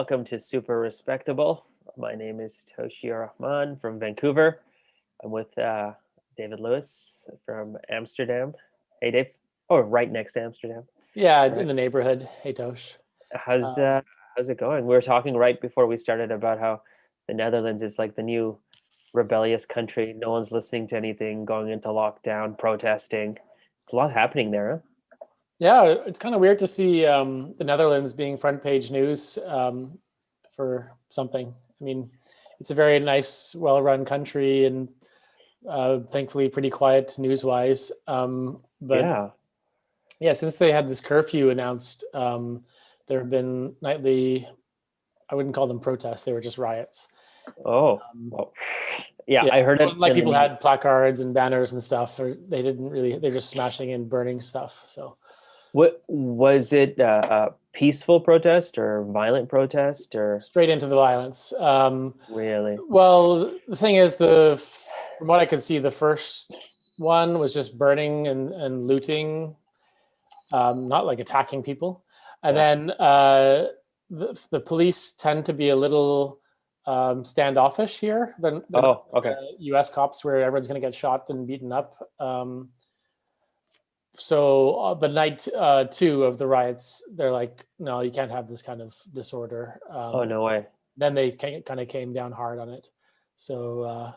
welcome to Super Respectable. My name is Tosh Rahman from Vancouver. I'm with David Lewis from Amsterdam. Hey, Dave. Oh, right next to Amsterdam. Yeah, Right. in the neighborhood. Hey, Tosh. How's uh, Um, how's it going? We were talking right before we started about how the Netherlands is like the new rebellious country. No one's listening to anything, going into lockdown, protesting. It's a lot happening there, yeah, it's kind of weird to see the Netherlands being front page news for something. I mean, it's a very nice, well run country and thankfully pretty quiet news wise. huh? But Yeah. yeah, since they had this curfew announced, there have been nightly, I wouldn't call them protests, they were just riots. Oh, Um, well, yeah, yeah, I heard it it wasn't like in the people news. had placards and banners and stuff, or they didn't really, they're just smashing and burning stuff. So. What was it? A peaceful protest or violent protest or Straight into the violence. really? Well, the thing is, from what I could see, the first one was just burning and looting, not like attacking people. And Yeah. then the police tend to be a little standoffish here. They're not Oh, okay. U.S. cops where everyone's going to get shot and beaten up. So the night two of the riots, they're like, no, you can't have this kind of disorder. Oh, no way. Then they kind of came down hard on it. So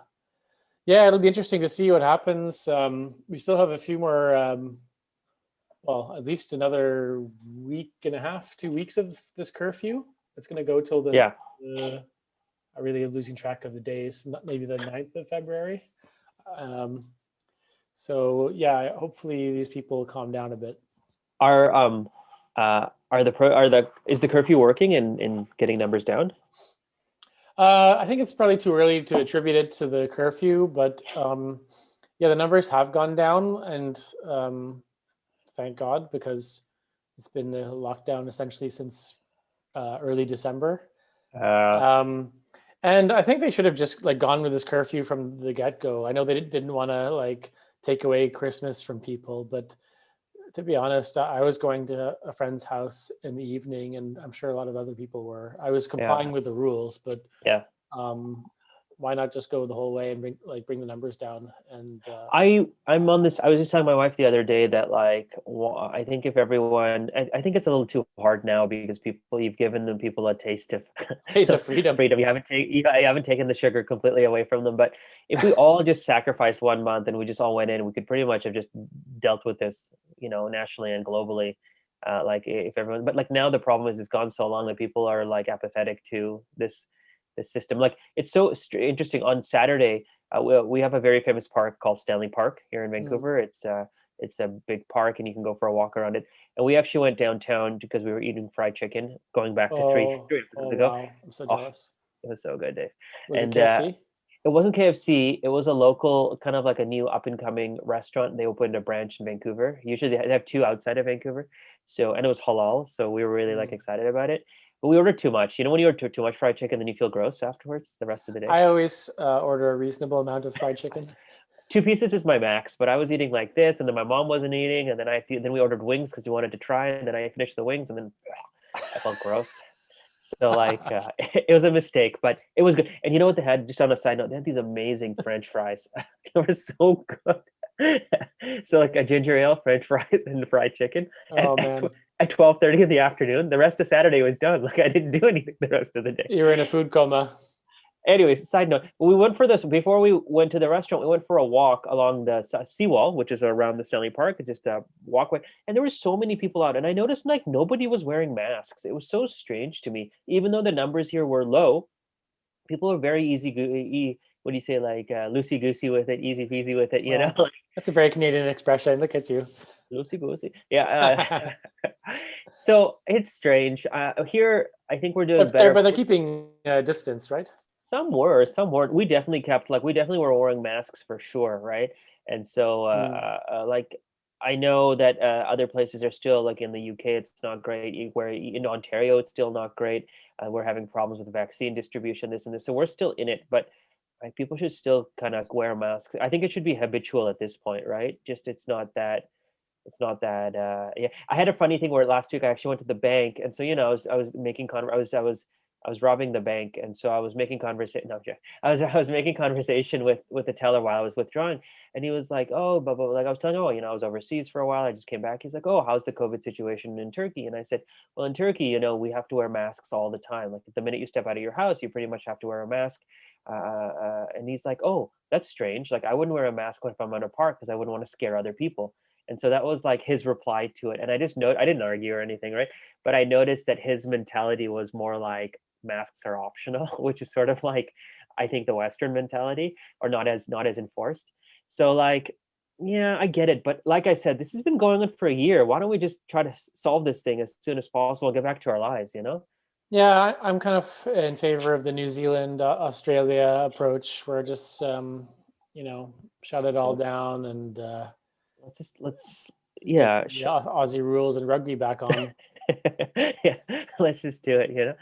yeah, it'll be interesting to see what happens. We still have a few more, well, at least another week and a half, 2 weeks of this curfew. It's going to go till Yeah. I really am losing track of the days, maybe the 9th of February. So yeah, hopefully these people calm down a bit. Are is the curfew working in getting numbers down? I think it's probably too early to attribute it to the curfew, but yeah, the numbers have gone down, and thank God, because it's been a lockdown essentially since early December. Uh, Um, and I think they should have just like gone with this curfew from the get go. I know they didn't want to like take away Christmas from people, but to be honest, I was going to a friend's house in the evening, and I'm sure a lot of other people were. I was yeah, complying with the rules, but yeah. um, why not just go the whole way and bring the numbers down? And I'm on this. I was just telling my wife the other day that like I think if everyone, I think it's a little too hard now because you've given them people a taste of taste of freedom. freedom. You haven't taken the sugar completely away from them. But if we all just sacrificed 1 month and we just all went in, we could pretty much have just dealt with this, nationally and globally. Like if everyone, but like now the problem is it's gone so long that people are like apathetic to this system. Like it's so interesting. On Saturday, we have a very famous park called Stanley Park here in Mm. Vancouver. It's a big park, and you can go for a walk around it. And we actually went downtown because we were eating fried chicken, going back to three Oh, three oh episodes ago. wow! I'm so Oh, jealous. it was so good, Dave. Was it And KFC? it wasn't KFC. It was a local, kind of like a new up and coming restaurant. They opened a branch in Vancouver. Usually they have two outside of Vancouver. So, and it was halal. So we were really like Mm. excited about it. But we ordered too much. When you order too much fried chicken, then you feel gross afterwards the rest of the day. I always order a reasonable amount of fried chicken. 2 pieces is my max, but I was eating like this, and then my mom wasn't eating, and then we ordered wings because we wanted to try, and then I finished the wings, and then I felt gross. So like it was a mistake, but it was good. And you know what they had? Just on a side note, they had these amazing French fries. They were so good. So like a ginger ale, French fries, and fried chicken Oh man, at 12:30 in the afternoon. The rest of Saturday was done. Like I didn't do anything the rest of the day. you were in a food coma. Anyways, side note, we went for this before we went to the restaurant. We went for a walk along the seawall, which is around the Stanley Park. It's just a walkway, and there were so many people out. And I noticed like nobody was wearing masks. It was so strange to me, even though the numbers here were low. People are very what do you say, like loosey goosey with it, easy peasy with it, Well, like that's a very Canadian expression. Look at you. loosey goosey. Yeah. So it's strange. Here, I think we're doing But they're better. keeping distance, right? Some weren't. We definitely were wearing masks for sure, right? And so, Mm. like, I know that other places are still like in the UK, it's not great. Where in Ontario, it's still not great. We're having problems with vaccine distribution, this and this. So we're still in it, but like, people should still kind of wear masks. I think it should be habitual at this point, right? Just it's not that yeah. I had a funny thing where last week I actually went to the bank, and so I was making I was I was robbing the bank, and so I was making conversation. No, I was making conversation with the teller while I was withdrawing, and he was like, "Oh, blah blah." Like I was telling him, "Oh, I was overseas for a while. I just came back." He's like, "Oh, how's the COVID situation in Turkey?" And I said, "Well, in Turkey, we have to wear masks all the time. Like the minute you step out of your house, you pretty much have to wear a mask." And he's like, "Oh, that's strange. Like I wouldn't wear a mask if I'm in a park because I wouldn't want to scare other people." And so that was like his reply to it. And I didn't argue or anything, right? But I noticed that his mentality was more like masks are optional, which is sort of like I think the Western mentality, or not as enforced. So like, yeah, I get it. But like I said, this has been going on for a year. Why don't we just try to solve this thing as soon as possible and get back to our lives, you know? Yeah, I'm kind of in favor of the New Zealand, Australia approach, where just you know, shut it all Well, down and let's get yeah, the Aussie rules and rugby back on. yeah, let's just do it, you know?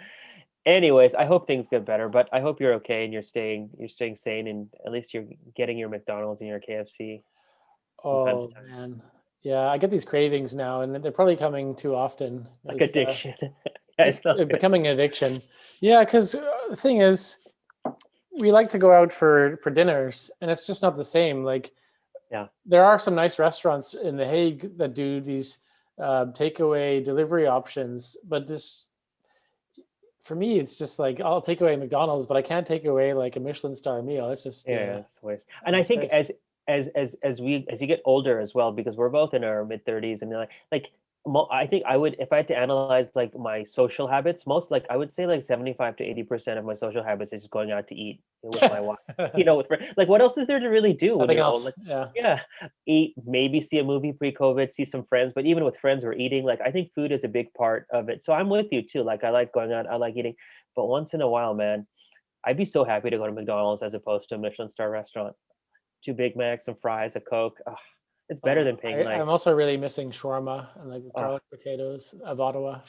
Anyways, I hope things get better, but I hope you're okay and you're staying sane, and at least you're getting your McDonald's and your KFC from time to Oh time. man, yeah, I get these cravings now, and they're probably coming too often. Like addiction. Yeah, It's it's not good. becoming an addiction. Yeah, because the thing is, we like to go out for dinners, and it's just not the same. Like Yeah. there are some nice restaurants in The Hague that do these takeaway delivery options, but this for me, it's just like I'll take away McDonald's, but I can't take away like a Michelin star meal. It's just Yeah, it's waste. a And I think disgrace. as you get older as well, because we're both in our mid 30s, and I think I would, if I had to analyze like my social habits, most like I would say like 75 to 80% of my social habits is just going out to eat with my wife. Like what else is there to really do when Nothing you're old? else. Like, Yeah. yeah, eat, maybe see a movie pre-COVID, see some friends, but even with friends we're eating. Like I think food is a big part of it. So I'm with you too. Like I like going out, I like eating, but once in a while, man, I'd be so happy to go to McDonald's as opposed to a Michelin star restaurant. Two Big Macs, some fries, a Coke. Ugh, it's better than paying I'm like, also really missing shawarma and like oh, garlic potatoes of Ottawa.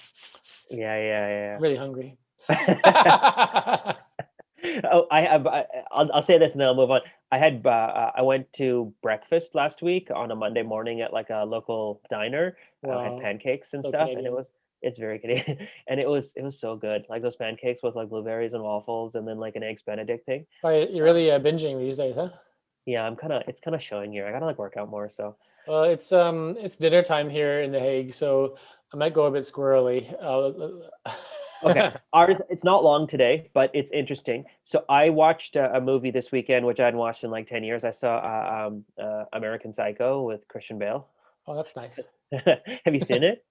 yeah, yeah, I'm really hungry. yeah. Oh, I'll say this and then I'll move on. I went to breakfast last week on a Monday morning at like a local diner. Had Wow, pancakes and so stuff, and Canadian. it's very Canadian, and it was so good. Like those pancakes with like blueberries and waffles, and then like an eggs Benedict thing. Oh, you're Uh, really binging these days, huh? yeah, it's kind of showing here. I gotta like work out more. So Well, it's dinner time here in The Hague, so I might go a bit squirrely. okay, ours it's not long today, but it's interesting. So I watched a movie this weekend, which I hadn't watched in like 10 years. I saw American Psycho with Christian Bale. Oh, that's nice. Have you seen it?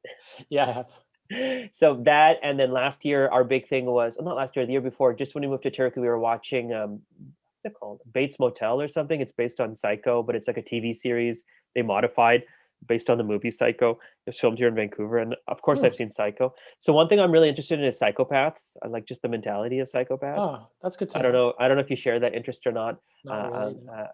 Yeah, I have. So that, and then last year our big thing was, not last year, the year before, just when we moved to Turkey, we were watching what's it called? Bates Motel or something. It's based on Psycho, but it's like a TV series they modified based on the movie Psycho. It was filmed here in Vancouver, and of course Hmm. I've seen Psycho. So one thing I'm really interested in is psychopaths. I like just the mentality of Oh, psychopaths. that's good to I don't know. know. I don't know if you share that interest or not. Not really. No.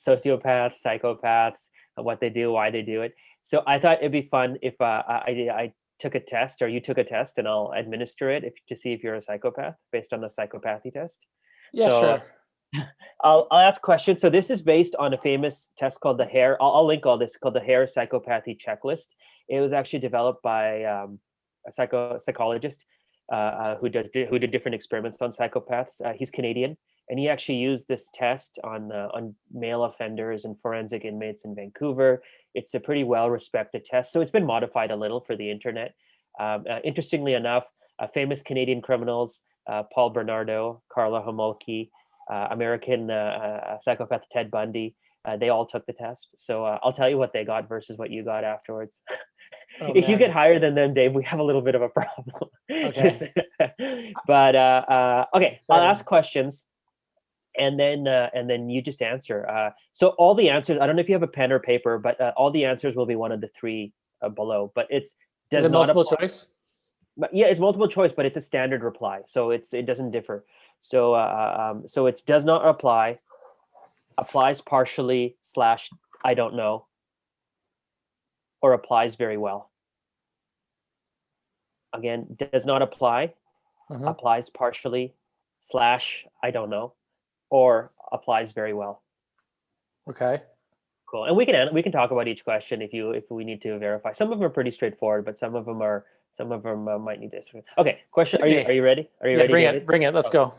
Sociopaths, psychopaths, what they do, why they do it. So I thought it'd be fun if I took a test, or you took a test, and I'll administer it to see if you're a psychopath based on the psychopathy test. Yeah, So sure. I'll ask questions. So this is based on a famous test called the Hare. I'll link all this, called the Hare Psychopathy Checklist. It was actually developed by a psychologist who did different experiments on psychopaths. He's Canadian, and he actually used this test on male offenders and forensic inmates in Vancouver. It's a pretty well respected test. So it's been modified a little for the internet. Interestingly enough, famous Canadian criminals, Paul Bernardo, Carla Homolke, American psychopath Ted Bundy. They all took the test. So I'll tell you what they got versus what you got afterwards. Oh If you get man. higher than them, Dave, we have a little bit of a problem. Okay. But It's okay, I'll exciting. ask questions, and then you just answer. So all the answers. I don't know if you have a pen or paper, but all the answers will be one of the three below. But it's Is does it not multiple apply. choice? But yeah, it's multiple choice, but it's a standard reply, so it doesn't differ. So it does not apply, applies partially slash I don't know, or applies very well. Again, does not apply, Hmm. applies partially slash I don't know, or applies very well. Okay. Cool. And we can talk about each question if we need to verify. Some of them are pretty straightforward, but some of them are Some of them might need this. Okay, question. Hit me. Are you ready? Are you Yeah, ready, bring David? it. Bring it. Let's Oh, go.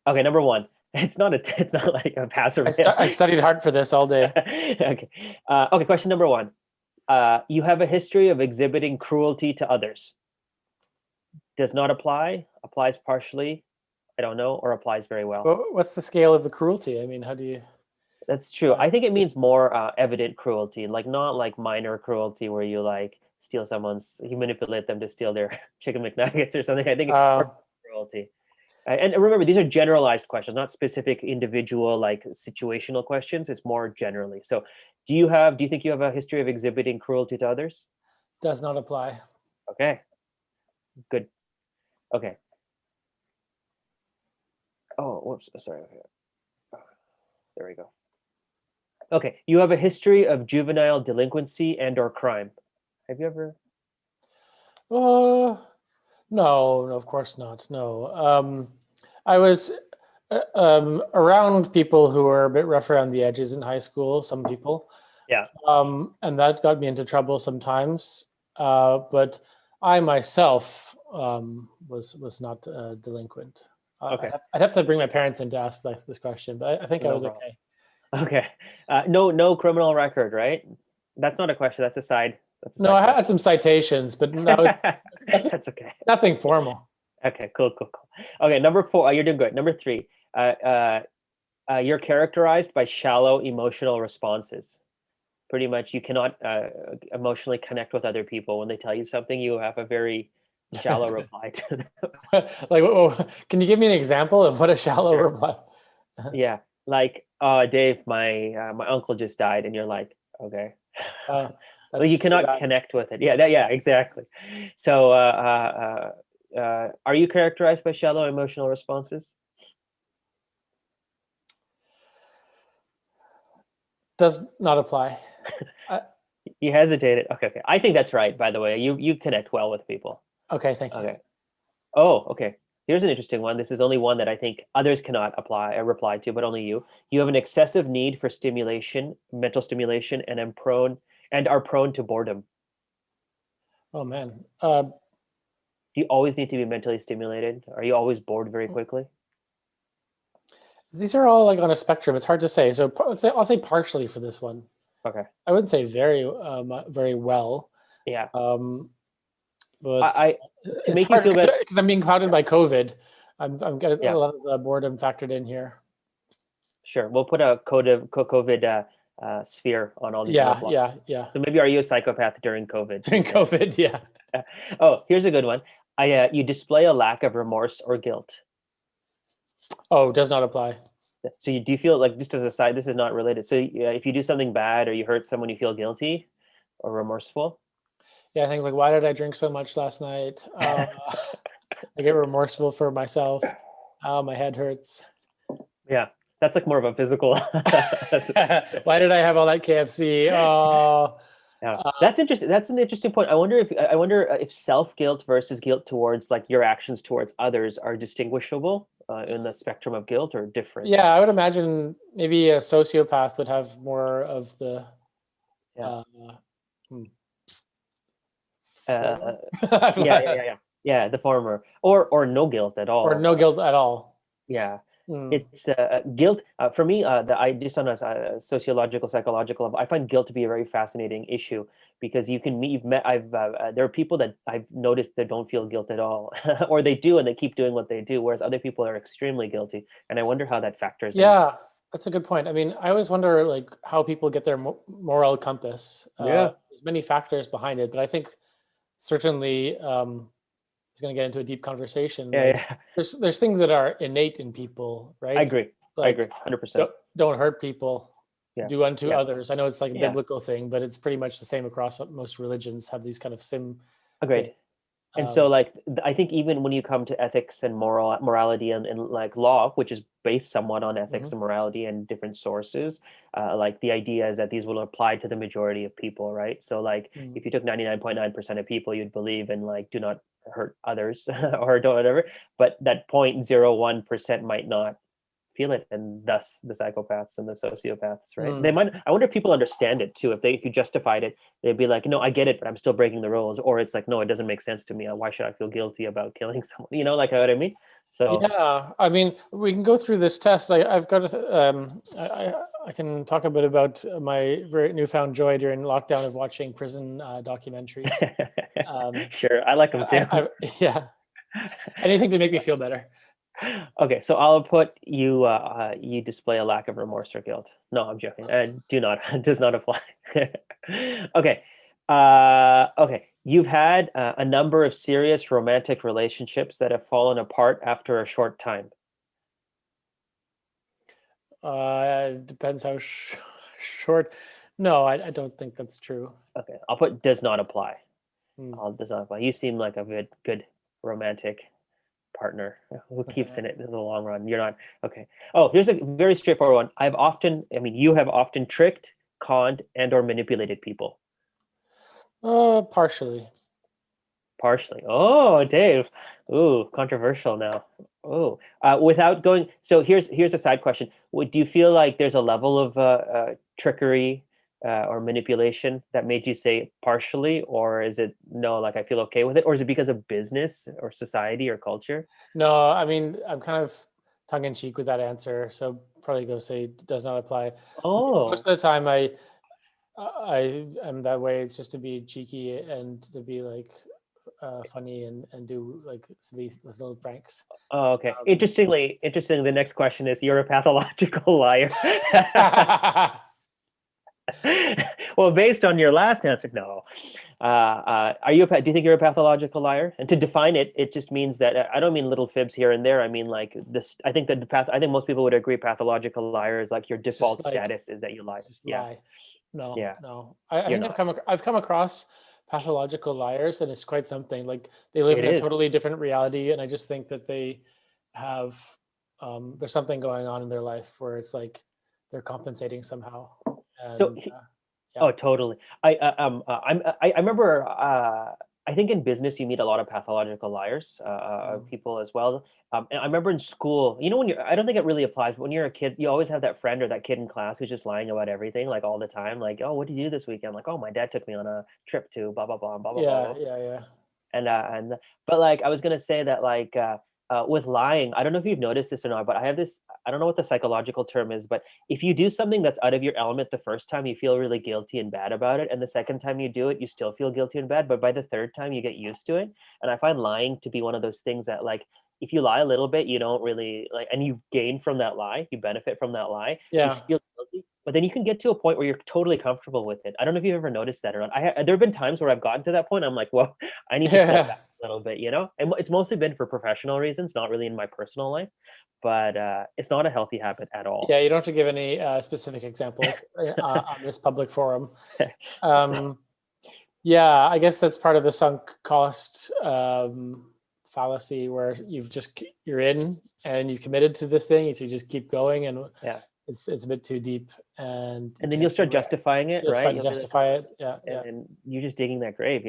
okay, number one. It's not it's not like a pass or fail. I studied hard for this all day. Okay. Okay. Question number one. You have a history of exhibiting cruelty to others. Does not apply. Applies partially. I don't know, or applies very well. What's the scale of the cruelty? I mean, how do you? That's true. I think it means more evident cruelty, like not like minor cruelty where you like steal someone's, you manipulate them to steal their chicken McNuggets or something. I think more cruelty. And remember, these are generalized questions, not specific individual like situational questions. It's more generally. So, do you think you have a history of exhibiting cruelty to others? Does not apply. Okay, good. Okay. Oh, whoops. Sorry. Oh, there we go. Okay, you have a history of juvenile delinquency and or crime. Have you ever? No, of course not. No. I was around people who were a bit rough around the edges in high school, some people. Yeah. And that got me into trouble sometimes. But I myself was not delinquent. Okay. I'd have to bring my parents in to ask this question, but I think I No was problem. okay. Okay. No criminal record, right? That's not a question. That's a side. No, I had some citations, but no, that's okay. Nothing formal. Okay, cool. Okay, number 4. You're doing good. Number 3. You're characterized by shallow emotional responses. Pretty much, you cannot emotionally connect with other people. When they tell you something, you have a very shallow reply to them. Like, can you give me an example of what a shallow reply? Yeah, like, Dave, my uncle just died, and you're like, okay. Well, you cannot connect with it. Yeah, exactly. So, are you characterized by shallow emotional responses? Does not apply. You hesitated. Okay. I think that's right. By the way, you connect well with people. Okay, thank you. Okay. Oh, okay. Here's an interesting one. This is only one that I think others cannot reply to, but only you. You have an excessive need for stimulation, mental stimulation, and are prone to boredom. Oh man. Do you always need to be mentally stimulated? Are you always bored very quickly? These are all like on a spectrum. It's hard to say. So I'll say partially for this one. Okay. I wouldn't say very well. Yeah. But to make you feel better, because I'm being clouded by COVID. I'm getting a lot of boredom factored in here. Sure, we'll put a COVID sphere on all these. Yeah. So maybe are you a psychopath during COVID? During COVID, yeah. Oh, here's a good one. You display a lack of remorse or guilt. Oh, does not apply. So do you feel like, just as a side, this is not related. So if you do something bad or you hurt someone, you feel guilty or remorseful? Yeah, I think like, why did I drink so much last night? I get remorseful for myself. My head hurts. Yeah, that's like more of a physical. Why did I have all that KFC? Oh. Yeah, that's interesting. That's an interesting point. I wonder if self-guilt versus guilt towards like your actions towards others are distinguishable in the spectrum of guilt, or different. Yeah, I would imagine maybe a sociopath would have more of the. Yeah, the former, or no guilt at all. Or no guilt at all. Yeah. It's guilt for me. I just on a sociological, psychological level, I find guilt to be a very fascinating issue, because there are people that I've noticed that don't feel guilt at all, or they do and they keep doing what they do, whereas other people are extremely guilty, and I wonder how that factors in. Yeah, that's a good point. I mean, I always wonder like how people get their moral compass. There's many factors behind it, but I think certainly. It's going to get into a deep conversation. There's things that are innate in people, right? I agree. Like, I agree, 100%. Don't hurt people. Do unto others. I know it's like a biblical thing, but it's pretty much the same across most religions. Have these kind of Agreed. And so, like, I think even when you come to ethics and morality and like law, which is based somewhat on ethics and morality and different sources, like the idea is that these will apply to the majority of people, right? So, like, if you took 99.9% of people, you'd believe in like, do not hurt others or don't whatever, but that 0.01% might not feel it, and thus the psychopaths and the sociopaths, right? They Mm. might. I wonder if people understand it too. If you justified it, they'd be like, no, I get it, but I'm still breaking the rules. Or it's like, no, it doesn't make sense to me. Why should I feel guilty about killing someone? Like what I mean? So Yeah, I mean, we can go through this test. I've got I can talk a bit about my very newfound joy during lockdown of watching prison documentaries. Um, sure, I like them too. yeah, anything to make me feel better. Okay, so I'll put you. You display a lack of remorse or guilt. No, I'm joking. Do not does not apply. Okay. Okay. You've had a number of serious romantic relationships that have fallen apart after a short time. Depends how short. No, I don't think that's true. Okay, I'll put does not apply. Hmm. Does not apply. You seem like a good romantic partner who keeps in it in the long run. You're not okay. Oh, here's a very straightforward one. You have often tricked, conned, and or manipulated people. Partially. Partially. Oh, Dave. Ooh, controversial now. Oh, without going. So here's a side question. Do you feel like there's a level of trickery or manipulation that made you say partially, or is it no? Like I feel okay with it, or is it because of business or society or culture? No, I mean, I'm kind of tongue in cheek with that answer, so probably go say does not apply. Most Oh, of the time, I am that way. It's just to be cheeky and to be like funny and do like silly little pranks. oh, okay. Um, Interesting. The next question is: you're a pathological liar. Well, based on your last answer, no. Do you think you're a pathological liar? And to define it, it just means that I don't mean little fibs here and there. I mean like this. I think that I think most people would agree pathological liar is like your it's just default like status is that you lie. just Yeah, lie. No, yeah. no. I You're think not. I've come across pathological liars, and it's quite something. Like they live It in a is. totally different reality, and I just think that they have there's something going on in their life where it's like they're compensating somehow. So And yeah. Oh, totally. I remember. I think in business you meet a lot of pathological liars, Mm. people as well. And I remember in school, when you're, I don't think it really applies, but when you're a kid, you always have that friend or that kid in class who's just lying about everything, like all the time. Like, oh, what did you do this weekend? Like, oh, my dad took me on a trip to blah blah blah blah blah blah. Yeah, Blah. yeah, yeah. And but like I was gonna say that like with lying, I don't know if you've noticed this or not, but I have this. I don't know what the psychological term is, but if you do something that's out of your element the first time, you feel really guilty and bad about it, and the second time you do it, you still feel guilty and bad. But by the third time, you get used to it. And I find lying to be one of those things that like if you lie a little bit, you don't really like, and you gain from that lie, you benefit from that lie. You Yeah. feel guilty, but then you can get to a point where you're totally comfortable with it. I don't know if you've ever noticed that or not. There have been times where I've gotten to that point. I'm like, well, I need to step Yeah. back a little bit, and it's mostly been for professional reasons, not really in my personal life, but it's not a healthy habit at all. Yeah, you don't have to give any specific examples on this public forum. Um, yeah, I guess that's part of the sunk cost fallacy, where you're in and you've committed to this thing, so you just keep going, and Yeah, it's a bit too deep, and you and then you'll can't start justifying it, just try right? to You'll be like, justify it. Yeah, yeah. and you're just digging that grave.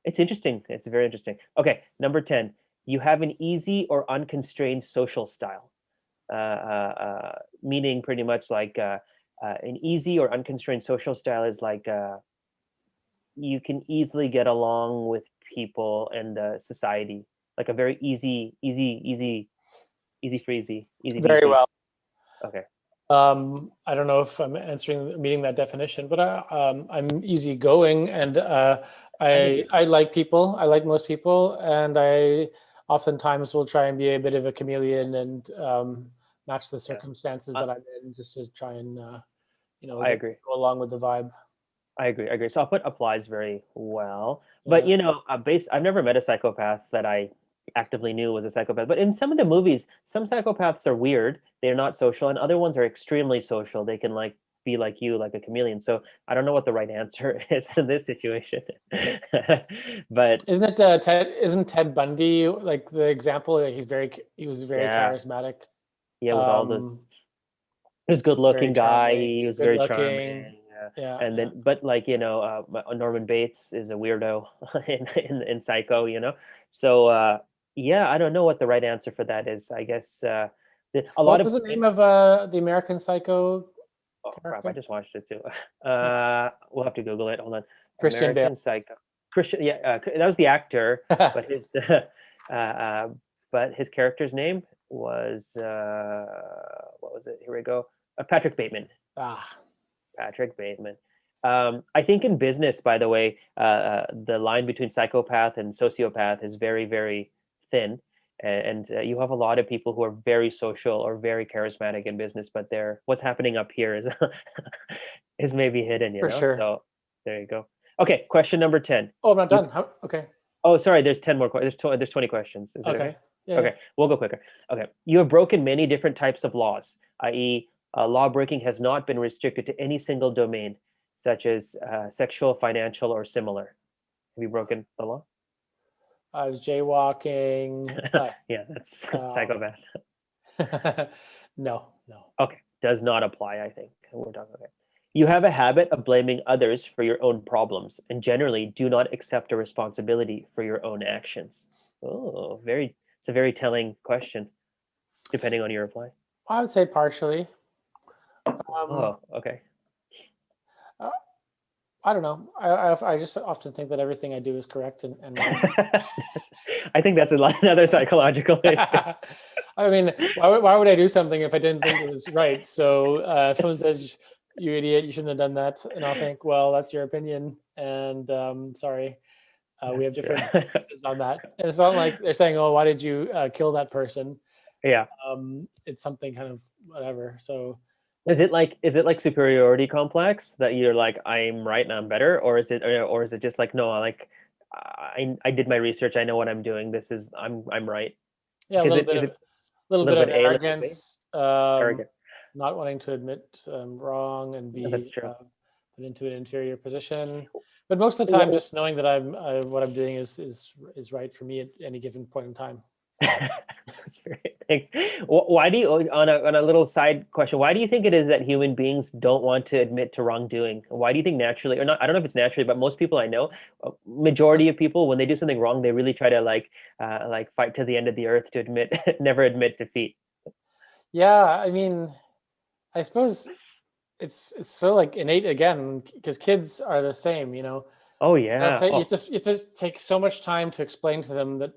It's interesting. It's very interesting. Okay, number 10. You have an easy or unconstrained social style, meaning pretty much like an easy or unconstrained social style is like you can easily get along with people and society, like a very easy freezy, easy Very peasy. well. Okay. I don't know if I'm meeting that definition, but I'm easygoing, and I think I like people. I like most people, and I oftentimes will try and be a bit of a chameleon and match the yeah, circumstances I, that I'm in, just to try and I agree. go along with the vibe. I agree. I agree. So I'll put applies very well. But Yeah. I've never met a psychopath that I actively knew was a psychopath. But in some of the movies, some psychopaths are weird. They're not social, and other ones are extremely social. They can like be like you, like a chameleon. So I don't know what the right answer is in this situation. But Isn't it Ted? Isn't Ted Bundy like the example? Like he was very yeah, charismatic, yeah, with all this, um, he was a good very looking guy. charming, He was good very looking. charming. Yeah, And yeah. then, but like Norman Bates is a weirdo in Psycho. So yeah, I don't know what the right answer for that is. I guess A lot What of was the name of the American Psycho oh crap, I character? just watched it too. Yeah. We'll have to Google it. Hold on. Christian Bale. American Psycho. Christian, yeah, that was the actor, but his uh, but his character's name was what was it? Here we go. Patrick Bateman. Ah, Patrick Bateman. I think in business, by the way, the line between psychopath and sociopath is very, very thin. And you have a lot of people who are very social or very charismatic in business, but they're what's happening up here is is maybe hidden, you for know? sure. So there you go. Okay, question number 10. Oh, I'm not You, done. Okay. oh, sorry, there's 10 more. There's 20 questions. Is it okay? Okay. Yeah. Okay, we'll go quicker. Okay, you have broken many different types of laws, i.e., law breaking has not been restricted to any single domain, such as sexual, financial, or similar. Have you broken the law? I was jaywalking. Yeah, that's Um, psychopath. no, no. Okay, does not apply, I think. We're talking okay. You have a habit of blaming others for your own problems and generally do not accept a responsibility for your own actions. Oh, it's a very telling question, depending on your reply. I would say partially. Oh, okay. Uh, I don't know. I just often think that everything I do is correct and right. I think that's another psychological issue. I mean, why would I do something if I didn't think it was right? So if someone says, "You idiot, you shouldn't have done that," and I'll think, "Well, that's your opinion, and sorry, we have That's different true. opinions on that." And it's not like they're saying, "Oh, why did you kill that person?" Yeah. It's something kind of whatever. So Is it like superiority complex that you're like I'm right and I'm better, or is it just like no, I did my research, I know what I'm doing. I'm right. yeah, Is it a little a bit little of bit A, a little bit B? arrogance, Arrogant. not wanting to admit wrong and Yeah, that's be true. put into an inferior position. But most of the time, Wh- just knowing that what I'm doing is right for me at any given point in time. That's great. Thanks. Why do you, on a little side question, why do you think it is that human beings don't want to admit to wrongdoing? Why do you think naturally, or not, I don't know if it's naturally, but most people I know, majority of people, when they do something wrong, they really try to like fight to the end of the earth to admit, never admit defeat. Yeah, I mean, I suppose it's so like innate again because kids are the same, you know. Oh I'll yeah. say Oh, you just take so much time to explain to them that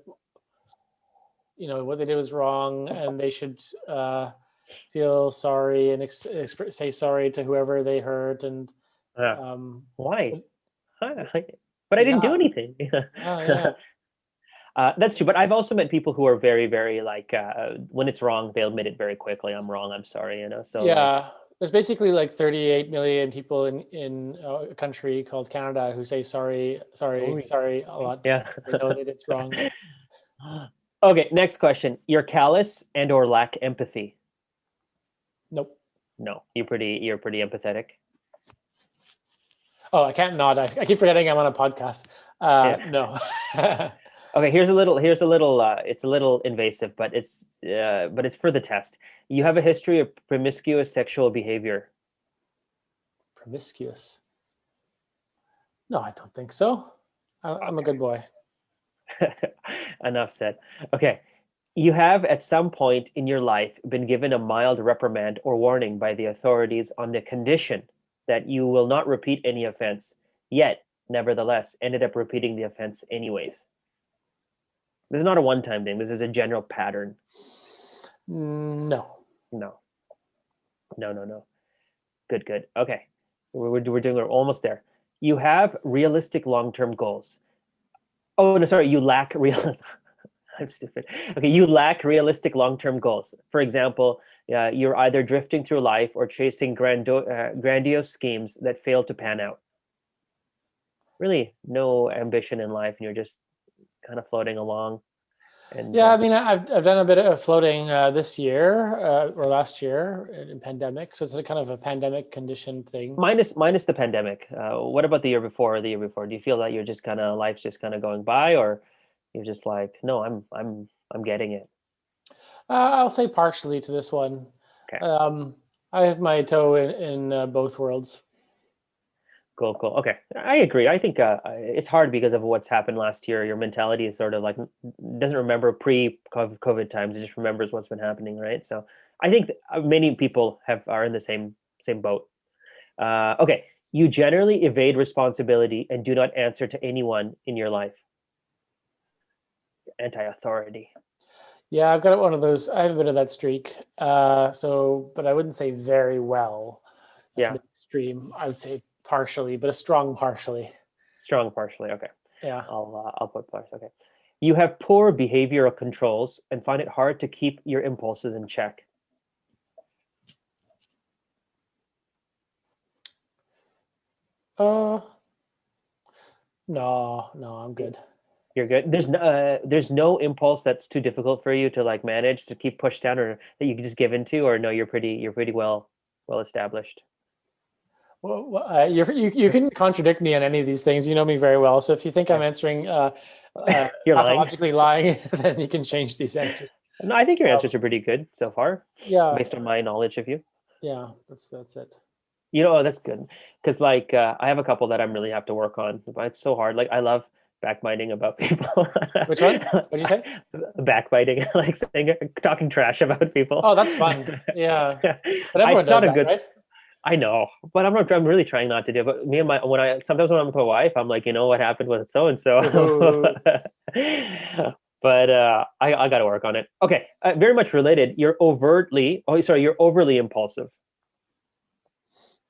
what they did was wrong and they should feel sorry and say sorry to whoever they hurt and yeah. um, Why? but- Huh, but I didn't do yeah, anything. yeah, That's true. But I've also met people who are very, very like when it's wrong, they'll admit it very quickly. I'm wrong. I'm sorry. So like, yeah. There's basically like 38 million people in a country called Canada who say sorry, oh sorry, yeah. sorry a lot. Yeah. They know that it's wrong. Okay, next question. You're callous and or lack empathy. Nope. No, you're pretty empathetic. Oh, I can't nod. I keep forgetting I'm on a podcast. Yeah. No. Okay, it's a little invasive, but it's for the test. You have a history of promiscuous sexual behavior. Promiscuous. No, I don't think so. I'm a good boy. Enough said. Okay. You have at some point in your life been given a mild reprimand or warning by the authorities on the condition that you will not repeat any offense, yet, nevertheless, ended up repeating the offense anyways. This is not a one time thing. This is a general pattern. No. No, no, no, no. Good, good. Okay. We're almost there. You have realistic long term goals. Oh, no, sorry. You lack real. I'm stupid. Okay, you lack realistic long-term goals. For example, you're either drifting through life or chasing grandiose schemes that fail to pan out. Really, no ambition in life, and you're just kind of floating along. And Yeah, I mean, I've done a bit of floating this year or last year in pandemic, so it's a kind of a pandemic conditioned thing. minus the pandemic. What about the year before or the year before? Do you feel that you're just kind of life's just kind of going by, or you're just like, no, I'm getting it. I'll say partially to this one. Okay. I have my toe in both worlds. Cool, cool. Okay, I agree. I think it's hard because of what's happened last year. Your mentality is sort of like doesn't remember pre-COVID times. It just remembers what's been happening, right? So I think many people are in the same boat. Okay, you generally evade responsibility and do not answer to anyone in your life. Anti-authority. Yeah, I've got one of those. I have a bit of that streak. But I wouldn't say very well. That's a Yeah, bit extreme. I would say partially, but a strong partially. strong partially. Okay, Yeah. I'll put partially. Okay, you have poor behavioral controls and find it hard to keep your impulses in check. Uh, no, I'm good. You're good. There's no impulse that's too difficult for you to like manage to keep pushed down, or that you can just give into, or no, you're pretty well established. Well, you can contradict me on any of these things. You know me very well. So if you think I'm answering You're lying. pathologically lying, then you can change these answers. No, I think your Um, answers are pretty good so far, Yeah, based on my knowledge of you. yeah, that's it. That's good. Because like I have a couple that I'm really have to work on, but it's so hard. Like I love backbiting about people. Which one? What'd you say? Backbiting, like saying talking trash about people. Oh, that's fun. Yeah, but everyone It's does not a that, good. right? I know, but I'm really trying not to do it. But me and sometimes when I'm with my wife, I'm like, what happened with so and so. Ooh. But I got to work on it. Okay, very much related. You're overly impulsive.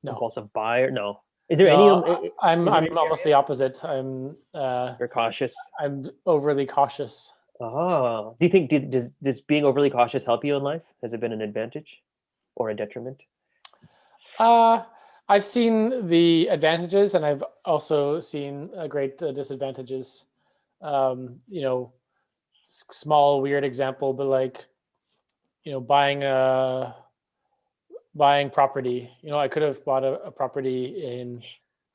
No, Impulsive buyer. No, is there no, any? I'm is there any almost the opposite. You're cautious. I'm overly cautious. Oh, do you think does being overly cautious help you in life? Has it been an advantage or a detriment? I've seen the advantages, and I've also seen great disadvantages. You know, small weird example, but like buying property. I could have bought a property in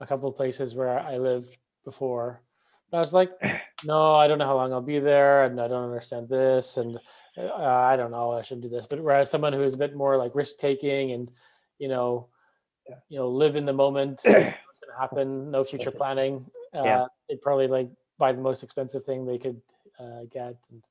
a couple of places where I lived before. But I was like, no, I don't know how long I'll be there, and I don't understand this, and I don't know, I should do this. But whereas someone who is a bit more like risk taking and you know, live in the moment, what's going to happen, no future planning, Yeah. they'd probably like buy the most expensive thing they could get. And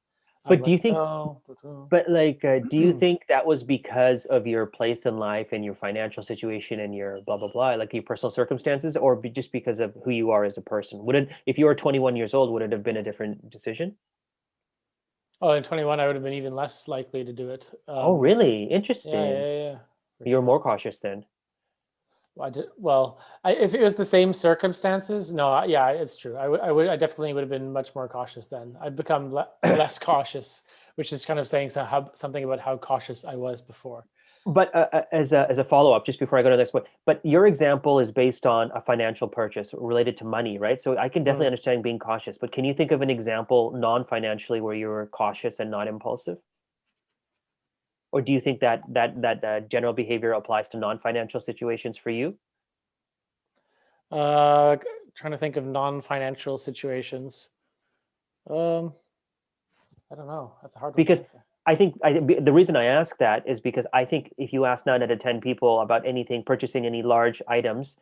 I'm But do like, you think? no. But like, do you think that was because of your place in life and your financial situation and your blah blah blah, like your personal circumstances, or just because of who you are as a person? If you were 21 years old, would it have been a different decision? Oh, in 21, I would have been even less likely to do it. Oh, really? Yeah, Interesting. for You're sure. more cautious then. If it was the same circumstances, no, yeah, it's true. I definitely would have been much more cautious then. I've become less cautious, which is kind of saying something about how cautious I was before. But as a follow up, just before I go to the next one, but your example is based on a financial purchase related to money, right? So I can definitely Mm. understand being cautious, but can you think of an example non-financially where you were cautious and not impulsive? Or do you think that general behavior applies to non-financial situations for you? Uh, Trying to think of non-financial situations. Um, I don't know. That's a hard one to Because answer. the reason I ask that is because I think if you ask 9 out of 10 people about anything, purchasing any large items,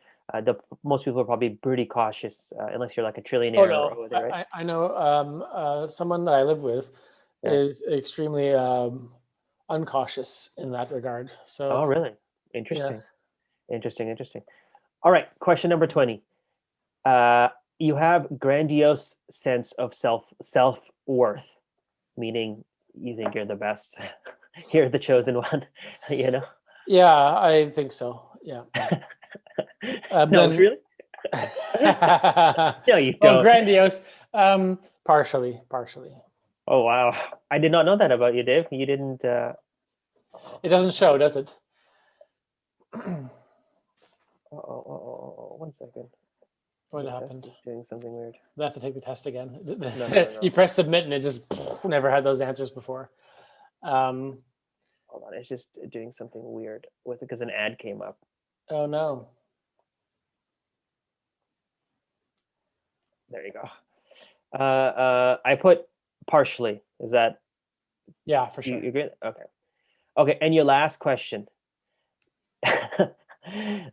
most people are probably pretty cautious, unless you're like a Oh trillionaire no, or whatever, right? I know someone that I live with Yeah. is extremely uncautious in that regard. Oh, So really? Interesting. yes. Interesting. All right. Question number 20. Uh, you have grandiose sense of self-worth, meaning you think you're the best. You're the chosen one, you know? Yeah, I think so. Yeah. No, Then, really? No, you well, don't. grandiose. Partially. Oh, wow. I did not know that about you, Dave. You didn't. It doesn't show, does it? One second. What The test happened? is doing something weird. I have to take the test again. No. You press submit and it just never had those answers before. Hold on. It's just doing something weird with it because an ad came up. Oh no. There you go. I put partially. Is that Yeah, for you sure. agree? Okay. And your last question.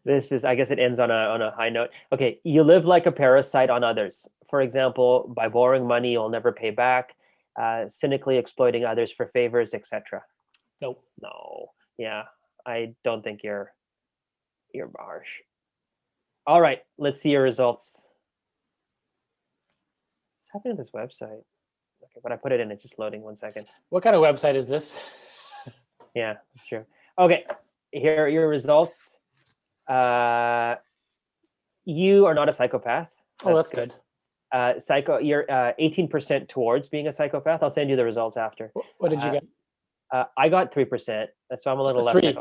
This is, I guess it ends on a high note. Okay, you live like a parasite on others. For example, by borrowing money you'll never pay back, cynically exploiting others for favors, etc. Nope. No. Yeah, I don't think you're harsh. All right, let's see your results. What's happening to this website? Okay, when I put it in, it's just loading. 1 second. What kind of website is this? Yeah, that's true. Okay, here are your results. You are not a psychopath. Oh, that's good. You're 18% towards being a psychopath. I'll send you the results after. What did you get? I got 3%. So I'm a little less Three.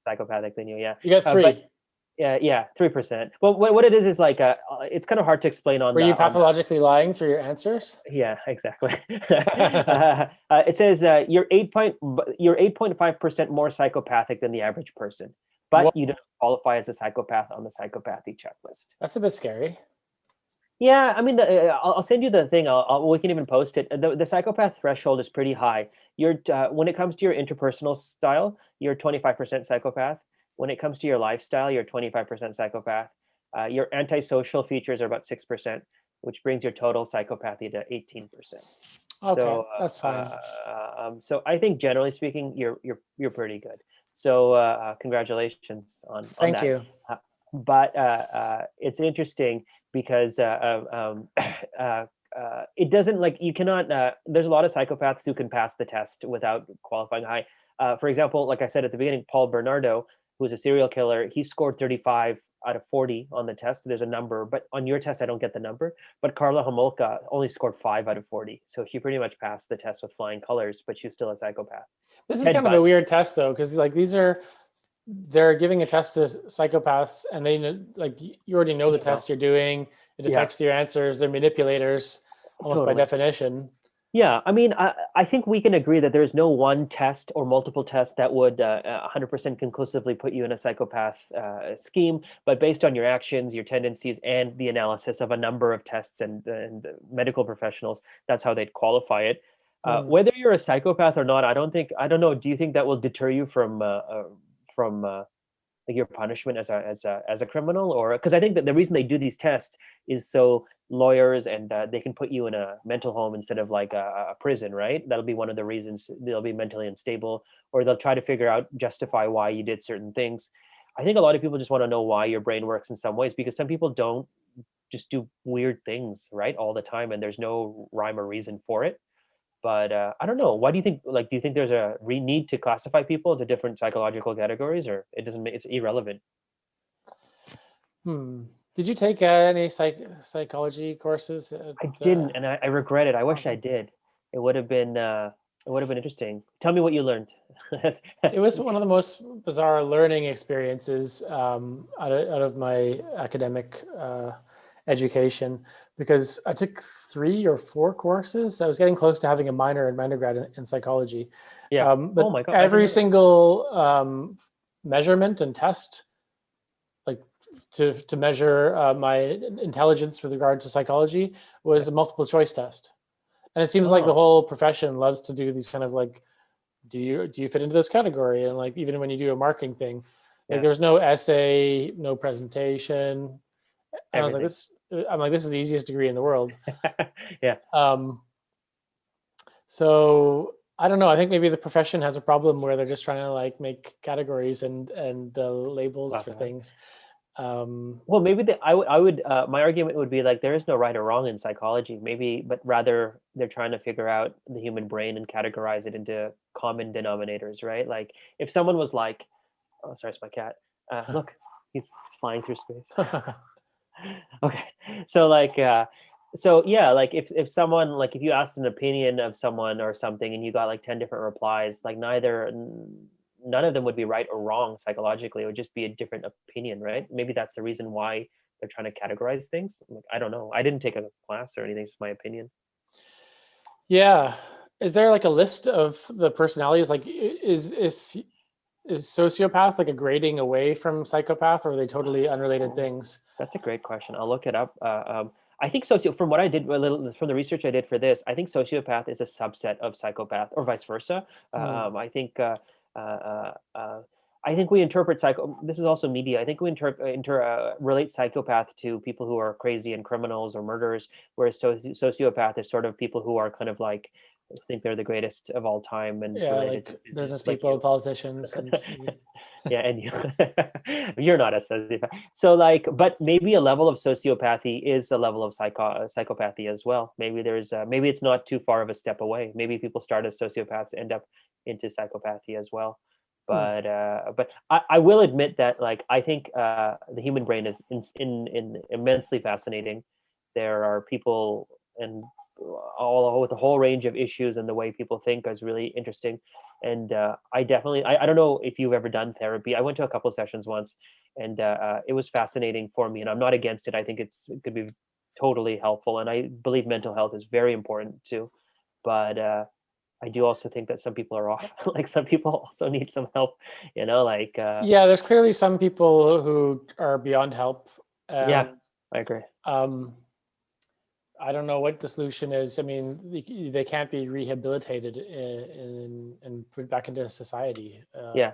psychopathic than you. Yeah. You got three. But yeah, 3%. Well, what it is like it's kind of hard to explain on. Were you pathologically lying through your answers? Yeah, exactly. It says you're 8.5% more psychopathic than the average person, but Whoa. you don't qualify as a psychopath on the psychopathy checklist. That's a bit scary. Yeah, I mean, I'll send you the thing. We can even post it. The psychopath threshold is pretty high. You're when it comes to your interpersonal style, you're 25% psychopath. When it comes to your lifestyle, you're 25% psychopath. Your antisocial features are about 6%, which brings your total psychopathy to 18%. Okay, So, that's fine. So I think generally speaking, you're pretty good. So congratulations on Thank that. you. But it's interesting because it doesn't like you cannot. There's a lot of psychopaths who can pass the test without qualifying high. For example, like I said at the beginning, Paul Bernardo, who was a serial killer, he scored 35 out of 40 on the test. There's a number, but on your test, I don't get the number. But Carla Homolka only scored 5 out of 40. So she pretty much passed the test with flying colors, but she was still a psychopath. This is kind of a weird test though, because like they're giving a test to psychopaths and they like you already know the test you're doing. It affects your answers. They're manipulators almost by definition. Yeah, I mean, I think we can agree that there's no one test or multiple tests that would 100% conclusively put you in a psychopath scheme. But based on your actions, your tendencies, and the analysis of a number of tests and medical professionals, that's how they'd qualify it. Whether you're a psychopath or not, I don't know. Do you think that will deter you from like your punishment as a criminal? Or because I think that the reason they do these tests is so lawyers and they can put you in a mental home instead of like a prison, right? That'll be one of the reasons. They'll be mentally unstable, or they'll try to figure out, justify why you did certain things. I think a lot of people just want to know why your brain works in some ways, because some people don't just do weird things right all the time and there's no rhyme or reason for it. But I don't know. Why do you think? Like, do you think there's a need to classify people into different psychological categories, or it doesn't? It's irrelevant. Did you take any psychology courses? I didn't, and I regret it. I wish I did. It would have been interesting. Tell me what you learned. It was one of the most bizarre learning experiences out of my academic education, because I took 3 or 4 courses. I was getting close to having a minor and undergrad in psychology. Yeah. But oh my God. every single measurement and test, like to measure my intelligence with regard to psychology, was a multiple choice test. And it seems like the whole profession loves to do these kind of like, do you fit into this category? And like, even when you do a marketing thing, like there's no essay, no presentation. And I was like, this is the easiest degree in the world. Yeah. So I don't know. I think maybe the profession has a problem where they're just trying to like make categories and labels for things. Well, maybe I would my argument would be like there is no right or wrong in psychology, maybe, but rather they're trying to figure out the human brain and categorize it into common denominators, right? Like if someone was like, oh, sorry, it's my cat. Look, he's flying through space. Okay, so like so yeah, like if someone, like if you asked an opinion of someone or something and you got like 10 different replies, like none of them would be right or wrong psychologically. It would just be a different opinion, right? Maybe that's the reason why they're trying to categorize things. Like, I don't know, I didn't take a class or anything, it's my opinion. Yeah, is there like a list of the personalities? Like is sociopath like a grading away from psychopath, or are they totally unrelated things? That's a great question. I'll look it up. I think from what I did from the research I did for this, I think sociopath is a subset of psychopath, or vice versa. I think we interpret this is also media. I think we relate psychopath to people who are crazy and criminals or murderers, whereas sociopath is sort of people who are kind of like think they're the greatest of all time and Yeah, related to like business business, like people, you. politicians, and Yeah, and you. You're not a sociopath. So like, but maybe a level of sociopathy is a level of psychopathy as well. Maybe there's maybe it's not too far of a step away. Maybe people start as sociopaths, end up into psychopathy as well. Hmm. But I will admit that like I think the human brain is in immensely fascinating. There are people and all with a whole range of issues, and the way people think is really interesting. And I definitely I don't know if you've ever done therapy. I went to a couple sessions once, and it was fascinating for me, and I'm not against it. I think it could be totally helpful, and I believe mental health is very important too. But I do also think that some people are off. Like some people also need some help, like Yeah, there's clearly some people who are beyond help, yeah, and I agree. um, I don't know what the solution is. I mean, they can't be rehabilitated and put back into society. Yeah.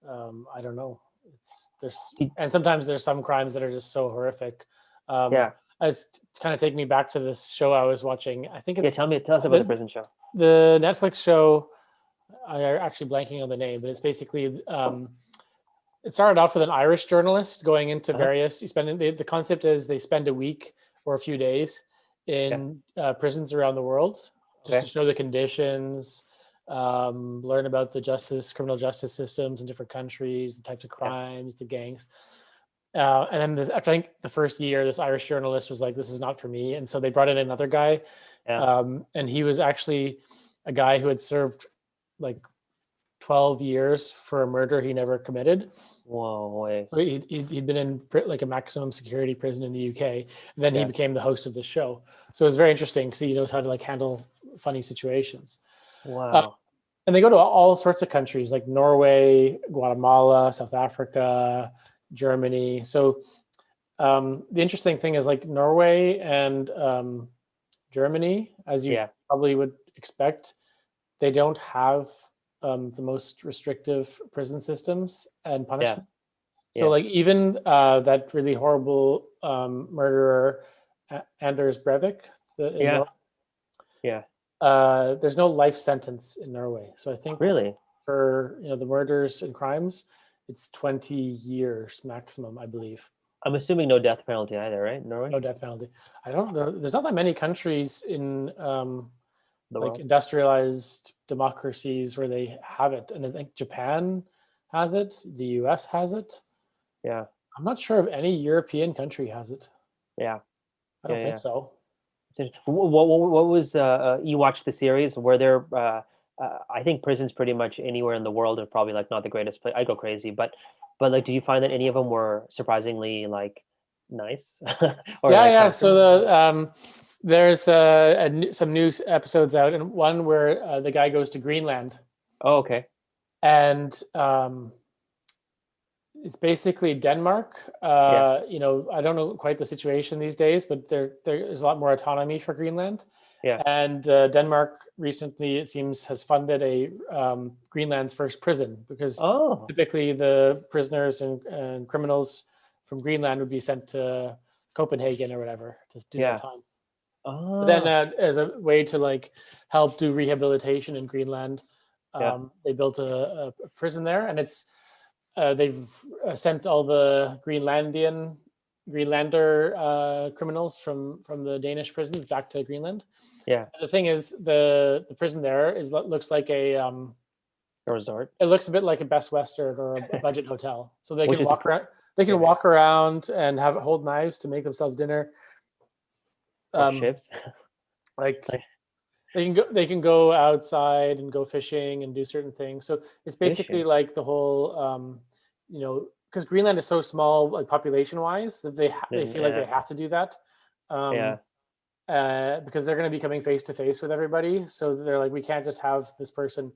I don't know. There's Did- and sometimes there's some crimes that are just so horrific. Um, yeah. it's kind of take me back to this show I was watching. I think Yeah, it's tell us about the prison show. the Netflix show. I'm actually blanking on the name, but it's basically it started off with an Irish journalist going into Uh-huh. various. You spend the concept is they spend a week or a few days Yeah. in prisons around the world just to Okay. show the conditions, learn about the criminal justice systems in different countries, the types of Yeah. crimes, the gangs. And then after I think the first year, this Irish journalist was like, "This is not for me," and so they brought in another guy, Yeah. and he was actually a guy who had served like 12 years for a murder he never committed. Whoa, wait. So he'd been in like a maximum security prison in the UK. Then he Yeah. became the host of the show. So it was very interesting because he knows how to like handle funny situations. Uh, Wow. and they go to all sorts of countries like Norway, Guatemala, South Africa, Germany. So the interesting thing is like Norway and Germany, as you Yeah. probably would expect, they don't have the most restrictive prison systems and Yeah. punishment. So, Yeah. like, even that really horrible murderer, Anders Breivik, in Yeah. Norway, Yeah. there's no life sentence in Norway. So I think Really? for the murders and crimes, it's 20 years maximum, I believe. I'm assuming no death penalty either, right? Norway? No death penalty. I don't know. There's not that many countries in The like world? industrialized democracies where they have it, and I think Japan has it. The U.S. has it. Yeah. I'm not sure if any European country has it. Yeah. I Yeah. don't think Yeah. so. What was you watched the series? Were there I think prisons pretty much anywhere in the world are probably like not the greatest place. I go crazy, but like, did you find that any of them were surprisingly like nice or Yeah, like yeah. So comfortable? there's some new episodes out, and one where the guy goes to Greenland, Oh, okay. and it's basically Denmark. Yeah. I don't know quite the situation these days, but there's a lot more autonomy for Greenland. Yeah. And Denmark recently, it seems, has funded a Greenland's first prison because Oh, typically the prisoners and criminals from Greenland would be sent to Copenhagen or whatever to do their yeah. time. But then, Oh, as a way to like help do rehabilitation in Greenland, yeah. they built a prison there, and they've sent all the Greenlander criminals from the Danish prisons back to Greenland. Yeah. The thing is, the prison there looks like A resort, it looks a bit like a Best Western or a budget hotel. So they which can is a walk around. They can yeah, walk around and hold knives to make themselves dinner. or Um, shifts. like Like they can go outside and go fishing and do certain things. So it's basically fishing. like the whole because Greenland is so small, like population wise, that they Then feel like they have to do that. yeah, Um, because they're going to be coming face to face with everybody. So they're like, we can't just have this person,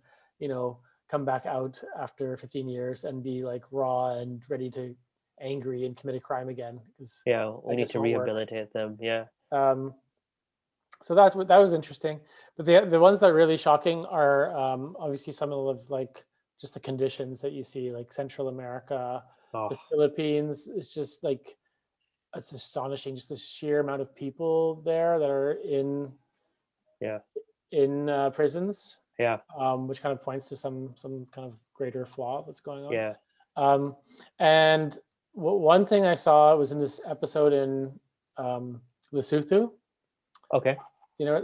come back out after 15 years and be like raw and ready to angry and commit a crime again because yeah. We that need just to won't work. rehabilitate them. Yeah. Um, so that was interesting. But the ones that are really shocking are obviously some of like just the conditions that you see, like Central America, Oh, the Philippines. It's just like it's astonishing, just the sheer amount of people there that are in yeah. in prisons, Yeah. which kind of points to some kind of greater flaw that's going on. Yeah. And one thing I saw was in this episode in Lesotho. Okay.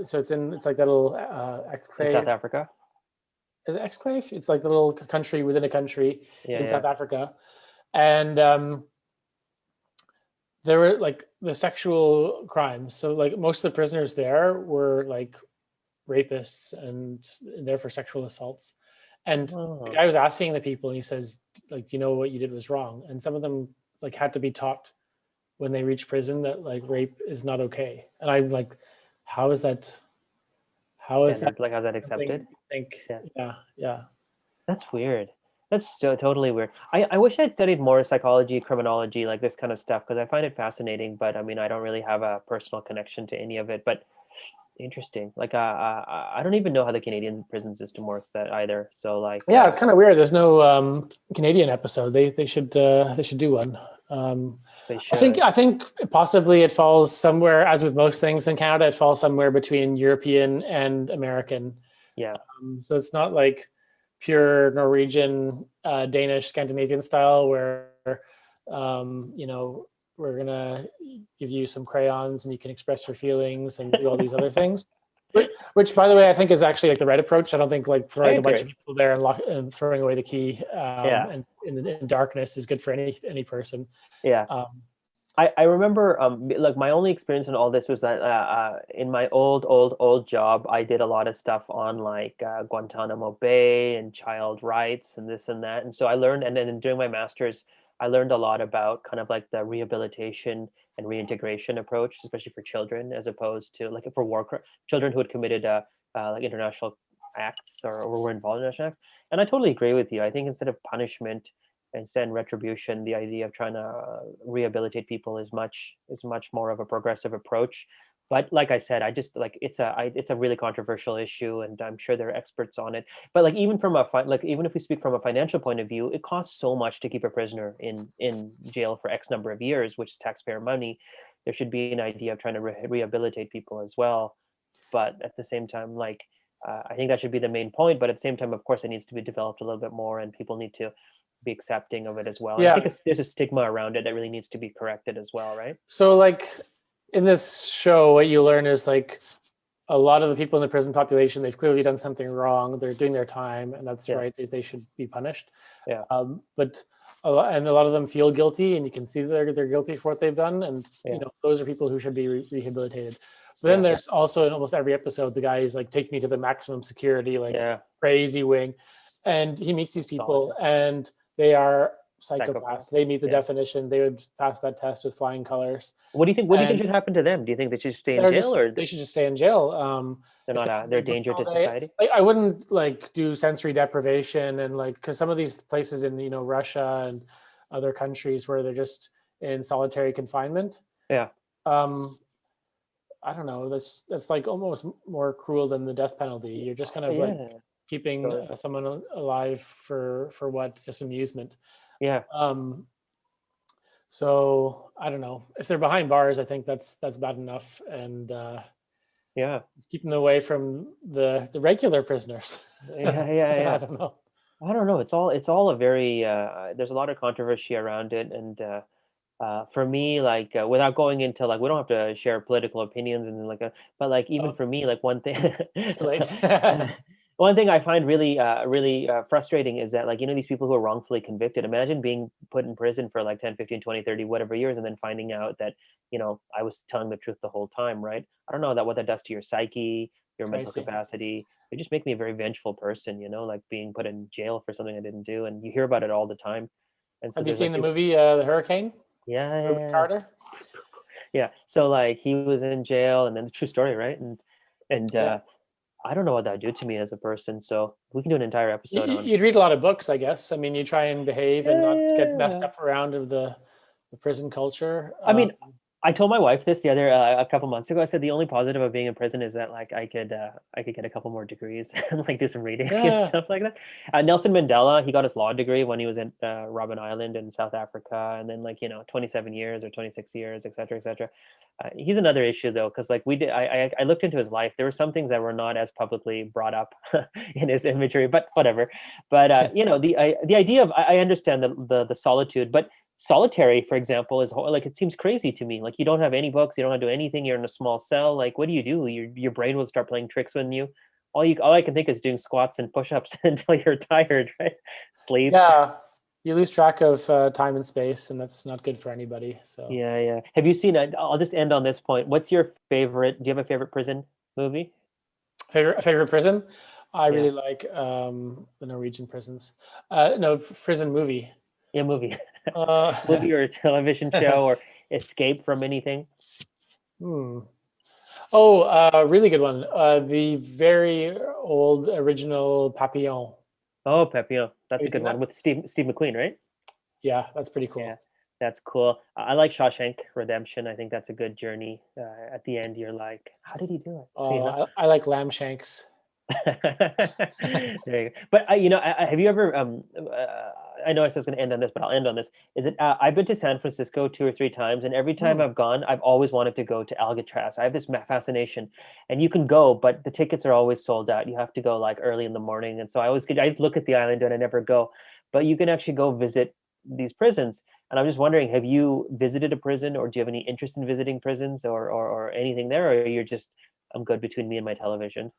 So it's like that little In exclave. South Africa. Is it exclave? It's like the little country within a country in South Africa, and there were like the sexual crimes. So like most of the prisoners there were like rapists and there for sexual assaults. And the guy was asking the people, and he says, like, what you did was wrong. And some of them like had to be taught when they reach prison that like rape is not okay. And I'm like, how is that? How is that? Like, how's that accepted? Yeah. That's weird. That's totally weird. I wish I'd studied more psychology, criminology, like this kind of stuff, because I find it fascinating. But I mean, I don't really have a personal connection to any of it. But interesting. Like, I don't even know how the Canadian prison system works that either. So like, yeah, it's kind of weird. There's no Canadian episode. They should do one. they should. I think possibly it falls somewhere, as with most things in Canada, it falls somewhere between European and American. Yeah. So it's not like pure Norwegian, Danish, Scandinavian style where we're gonna give you some crayons and you can express your feelings and do all these other things. Which, by the way, I think is actually like the right approach. I don't think like throwing a bunch of people there and throwing away the key and in darkness is good for any person. Yeah. I remember like my only experience in all this was that in my old job, I did a lot of stuff on like Guantanamo Bay and child rights and this and that. And so I learned, and then during my master's, I learned a lot about kind of like the rehabilitation and reintegration approach, especially for children, as opposed to like for children who had committed like international acts or were involved in international acts. And I totally agree with you. I think instead of punishment, instead retribution, the idea of trying to rehabilitate people is much more of a progressive approach. But like I said, I just like it's a really controversial issue, and I'm sure there are experts on it. But like even if we speak from a financial point of view, it costs so much to keep a prisoner in jail for X number of years, which is taxpayer money. There should be an idea of trying to rehabilitate people as well. But at the same time, like I think that should be the main point. But at the same time, of course, it needs to be developed a little bit more, and people need to be accepting of it as well. Yeah. I think there's a stigma around it that really needs to be corrected as well, right? So like in this show, what you learn is like a lot of the people in the prison population, they've clearly done something wrong. They're doing their time, and that's right. They should be punished. Yeah. But a lot of them feel guilty, and you can see that they're guilty for what they've done, and those are people who should be rehabilitated. But then there's also in almost every episode, the guy is like, take me to the maximum security, like crazy wing, and he meets these people, and they are psychopaths. They meet the definition. They would pass that test with flying colors. What do you think? What do you think should happen to them? Do you think they should stay in jail, or they should just stay in jail? They're a danger to society. I wouldn't like do sensory deprivation and like, because some of these places in Russia and other countries where they're just in solitary confinement. Yeah. I don't know. That's like almost more cruel than the death penalty. You're just kind of like keeping someone alive for what? Just amusement. Yeah. So I don't know. If they're behind bars, I think that's bad enough. And keep them away from the regular prisoners. Yeah. I don't know. It's all a very there's a lot of controversy around it, and for me, like without going into like, we don't have to share political opinions and like but like even for me, like one thing Too late. one thing I find really frustrating is that like, these people who are wrongfully convicted, imagine being put in prison for like 10, 15, 20, 30, whatever years, and then finding out that, I was telling the truth the whole time, right? I don't know what that does to your psyche, your mental capacity. It just makes me a very vengeful person, like being put in jail for something I didn't do. And you hear about it all the time. And so have you seen the movie, The Hurricane? Yeah. Carter? Yeah. So like he was in jail, and then the true story, right? And I don't know what that would do to me as a person. So we can do an entire episode on. You'd read a lot of books, I guess. I mean, you try and behave and not get messed up around of the prison culture. I mean, I told my wife this the other a couple months ago. I said the only positive of being in prison is that like I could get a couple more degrees and like do some reading and Yeah. stuff like that. Nelson Mandela, he got his law degree when he was in Robben Island in South Africa, and then like 27 years or 26 years, et cetera, et cetera. He's another issue though, because like we did, I looked into his life. There were some things that were not as publicly brought up in his imagery, but whatever. But the idea of I understand the solitude, but solitary, for example, is like it seems crazy to me. Like you don't have any books, you don't have to do anything. You're in a small cell. Like what do? Your brain will start playing tricks on you. All I can think is doing squats and push-ups until you're tired, right? Sleep. Yeah. You lose track of time and space, and that's not good for anybody. So Yeah, yeah. Have you seen? I'll just end on this point. What's your favorite? Do you have a favorite prison movie? favorite prison? I Yeah, really like the Norwegian prisons. No, prison movie. yeah, movie, Uh, movie or television show or escape from anything. hmm. Oh, really good one. The very old original Papillon. Oh, Papillon, Have that's a you seen good one that? with Steve McQueen, right? Yeah, that's pretty Yeah, cool. that's cool. I like Shawshank Redemption. I think that's a good journey. At the end, you're like, how did he do it? I like lamb shanks. There you go. But have you ever? I know I was going to end on this, but I'll end on this. Is it? I've been to San Francisco 2 or 3 times, and every time Hmm. I've gone, I've always wanted to go to Alcatraz. I have this fascination, and you can go, but the tickets are always sold out. You have to go like early in the morning, and so I look at the island and I never go. But you can actually go visit these prisons, and I'm just wondering, have you visited a prison, or do you have any interest in visiting prisons, or anything there, or you're just I'm good between me and my television.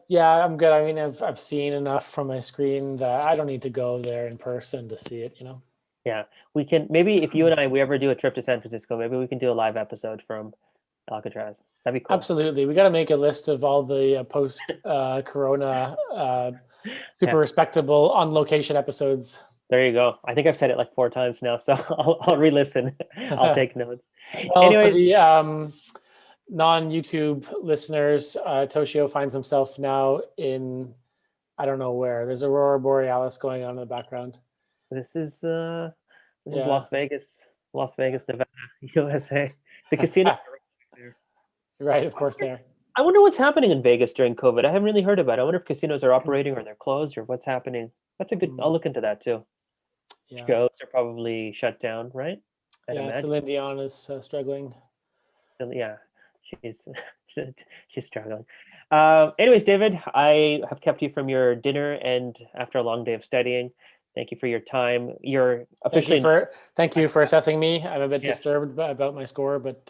Yeah, I'm good. I mean, I've seen enough from my screen that I don't need to go there in person to see it, you know. Yeah, we can maybe if you and we ever do a trip to San Francisco, maybe we can do a live episode from Alcatraz. That'd be cool. Absolutely. We got to make a list of all the post corona super Yeah, respectable on location episodes. there you go. I think I've said it like 4 times now, so I'll re-listen. I'll take notes. Well, for Anyways, the non-YouTube listeners, Toshio finds himself now in I don't know where. There's Aurora Borealis going on in the background. this is uh this is Yeah. Las Vegas, Nevada, USA. The casino. Right, of course there. I wonder what's happening in Vegas during COVID. I haven't really heard about it. I wonder if casinos are operating or they're closed or what's happening. That's a good. I'll look into that too. Yeah. Shows are probably shut down, right? I'd Yeah, imagine. Celine Dion is struggling. Yeah, she's she's struggling. Anyways, David, I have kept you from your dinner and after a long day of studying. Thank you for your time. You're officially Thank you for assessing me. I'm a bit yeah. disturbed about my score, but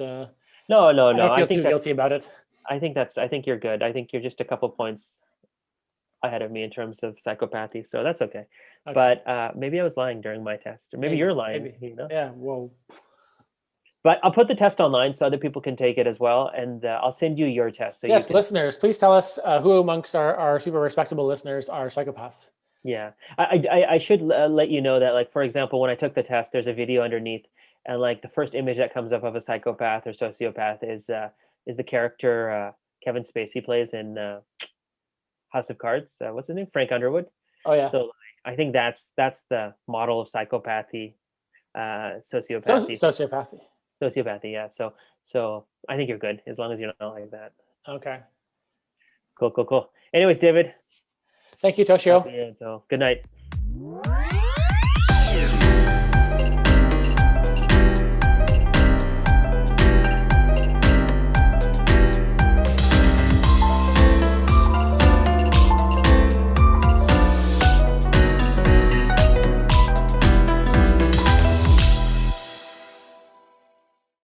No, I no. don't feel too guilty about it. I think you're good. I think you're just a couple points ahead of me in terms of psychopathy, so that's okay. Okay. But maybe I was lying during my test, or maybe you're lying. Maybe. Yeah. Whoa. But I'll put the test online so other people can take it as well, and I'll send you your test. So yes, you can, listeners, please tell us who amongst our super respectable listeners are psychopaths. yeah, I should let you know that, like, for example, when I took the test, there's a video underneath, and like the first image that comes up of a psychopath or sociopath is the character Kevin Spacey plays in House of Cards. What's his name? Frank Underwood. Oh yeah. So I think that's the model of psychopathy, sociopathy, Sociopathy. Yeah. So I think you're good as long as you're not like that. Okay. Cool. Anyways, David. Thank you, Toshio. So good night.